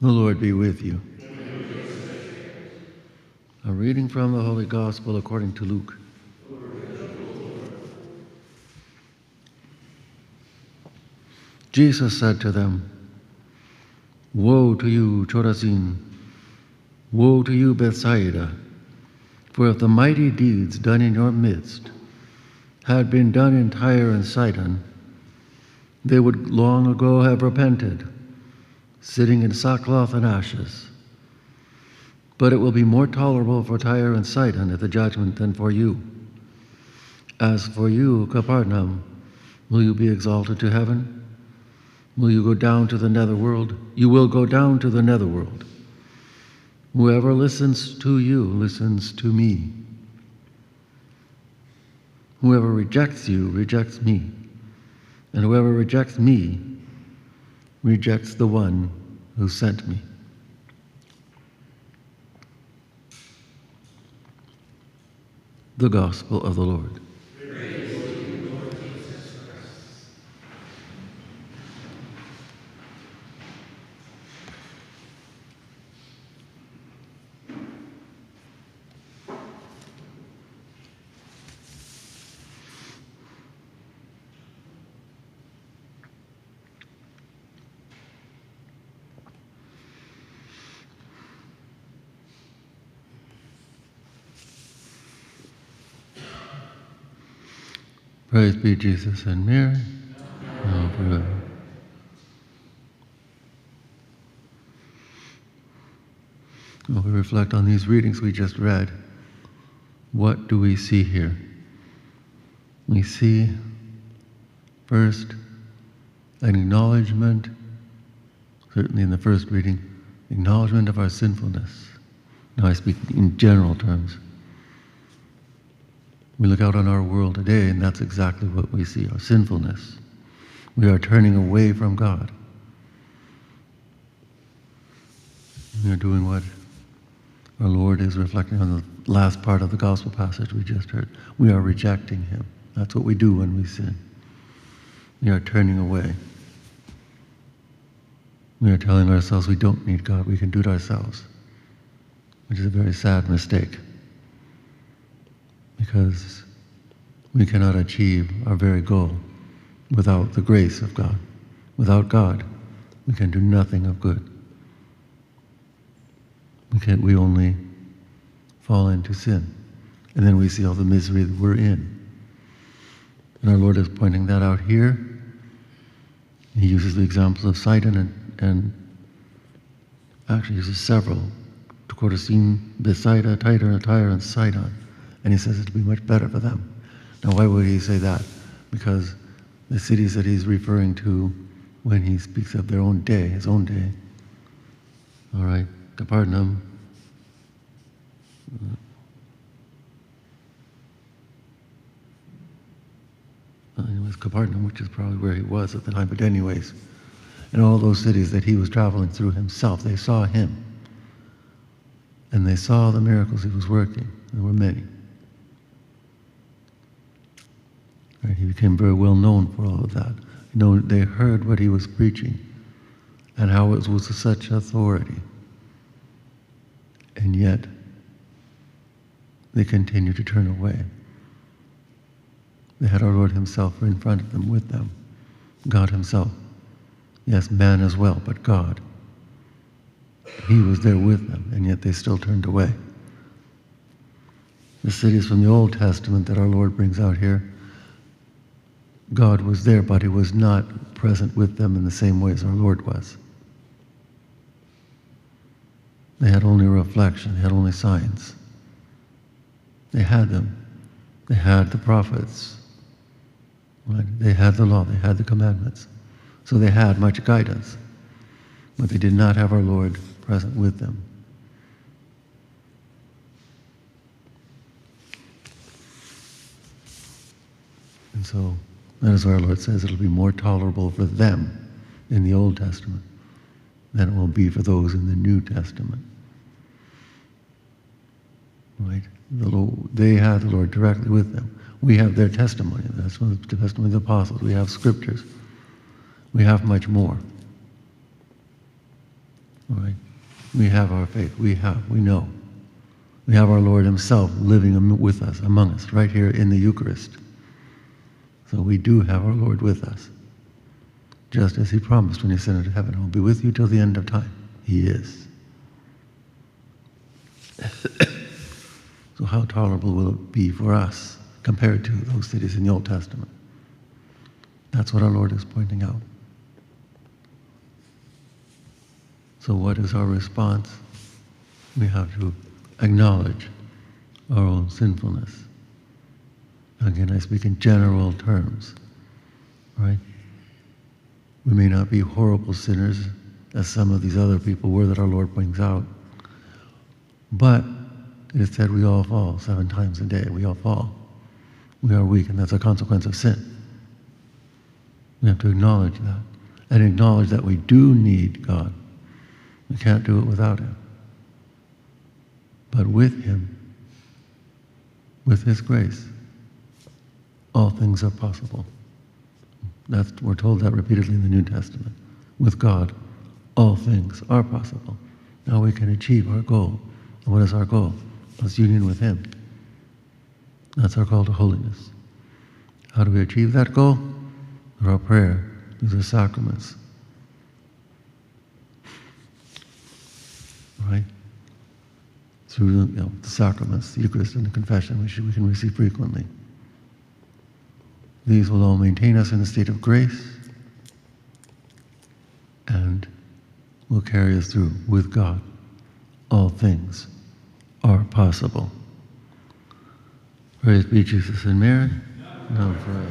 The Lord be with you. A reading from the Holy Gospel according to Luke. Jesus said to them, "Woe to you, Chorazin! Woe to you, Bethsaida! For if the mighty deeds done in your midst had been done in Tyre and Sidon, they would long ago have repented, sitting in sackcloth and ashes. But it will be more tolerable for Tyre and Sidon at the judgment than for you. As for you, Capernaum, will you be exalted to heaven? Will you go down to the netherworld? You will go down to the netherworld. Whoever listens to you listens to me. Whoever rejects you rejects me, and whoever rejects me rejects the one who sent me." The Gospel of the Lord. Praise to you, Lord Jesus Christ. Praise be Jesus and Mary, now and forever. When we reflect on these readings we just read, what do we see here? We see, first, an acknowledgement, certainly in the first reading, acknowledgement of our sinfulness. Now I speak in general terms. We look out on our world today, and that's exactly what we see, our sinfulness. We are turning away from God. We are doing what our Lord is reflecting on the last part of the gospel passage we just heard. We are rejecting Him. That's what we do when we sin. We are turning away. We are telling ourselves we don't need God, we can do it ourselves, which is a very sad mistake, because we cannot achieve our very goal without the grace of God. Without God, we can do nothing of good. We only fall into sin, and then we see all the misery that we're in. And our Lord is pointing that out here. He uses the examples of Sidon and actually uses several, Chorazin, Bethsaida, Tyre, and Sidon. And he says it would be much better for them. Now, why would he say that? Because the cities that he's referring to when he speaks of their own day, his own day, all right, Capernaum, it was Capernaum, which is probably where he was at the time, but anyways, in all those cities that he was traveling through himself, they saw him. And they saw the miracles he was working. There were many. Right, he became very well known for all of that. They heard what he was preaching and how it was such authority. And yet, they continued to turn away. They had our Lord Himself in front of them, with them. God Himself. Yes, man as well, but God. He was there with them, and yet they still turned away. The cities from the Old Testament that our Lord brings out here, God was there, but He was not present with them in the same way as our Lord was. They had only a reflection, they had only signs. They had them. They had the prophets. Right? They had the law, they had the commandments. So they had much guidance, but they did not have our Lord present with them. And so that is why our Lord says it'll be more tolerable for them in the Old Testament than it will be for those in the New Testament. Right? They had the Lord directly with them. We have their testimony. That's one of the testimony of the apostles. We have scriptures. We have much more. All right? We have our faith. We know. We have our Lord himself living with us, among us, right here in the Eucharist. So we do have our Lord with us. Just as he promised when he ascended to heaven, I will be with you till the end of time. He is. So how tolerable will it be for us compared to those cities in the Old Testament? That's what our Lord is pointing out. So what is our response? We have to acknowledge our own sinfulness. Again, I speak in general terms, right? We may not be horrible sinners, as some of these other people were that our Lord points out, but it is said we all fall 7 times a day. We all fall. We are weak, and that's a consequence of sin. We have to acknowledge that, and acknowledge that we do need God. We can't do it without him. But with him, with his grace, all things are possible. We're told that repeatedly in the New Testament. With God, all things are possible. Now we can achieve our goal. And what is our goal? It's union with him. That's our call to holiness. How do we achieve that goal? Through our prayer, through the sacraments. Right? Through the sacraments, the Eucharist and the confession, which we can receive frequently. These will all maintain us in a state of grace and will carry us through. With God, all things are possible. Praise be Jesus and Mary, now and forever.